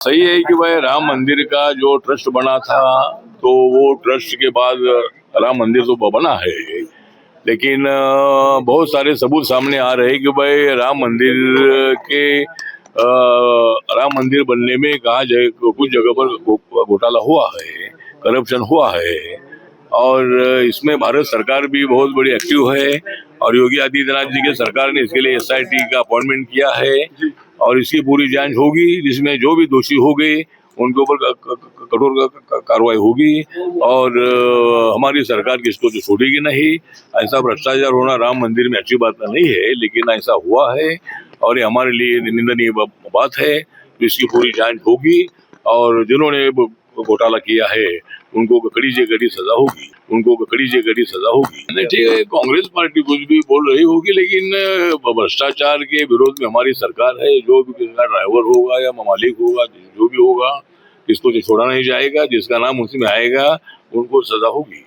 सही है कि भाई राम मंदिर का जो ट्रस्ट बना था तो वो ट्रस्ट के बाद राम मंदिर तो बना है, लेकिन बहुत सारे सबूत सामने आ रहे हैं कि भाई राम मंदिर बनने में कहा जाए कुछ जगह पर घोटाला हुआ है, करप्शन हुआ है। और इसमें भारत सरकार भी बहुत बड़ी एक्टिव है और योगी आदित्यनाथ जी के सरकार ने इसके लिए SIT का अपॉइंटमेंट किया है और इसकी पूरी जांच होगी, जिसमें जो भी दोषी हो गए उनके ऊपर कठोर कार्रवाई होगी और हमारी सरकार किसको तो छोड़ेगी नहीं। ऐसा भ्रष्टाचार होना राम मंदिर में अच्छी बात नहीं है, लेकिन ऐसा हुआ है और ये हमारे लिए निंदनीय बात है। तो इसकी पूरी जांच होगी और जिन्होंने घोटाला किया है उनको कड़ी से कड़ी सजा होगी, नहीं ठीक है, कांग्रेस पार्टी कुछ भी बोल रही होगी, लेकिन भ्रष्टाचार के विरोध में हमारी सरकार है। जो भी ड्राइवर होगा या मालिक होगा, जो भी होगा, किसको छोड़ा नहीं जाएगा। जिसका नाम उसमें आएगा उनको सजा होगी।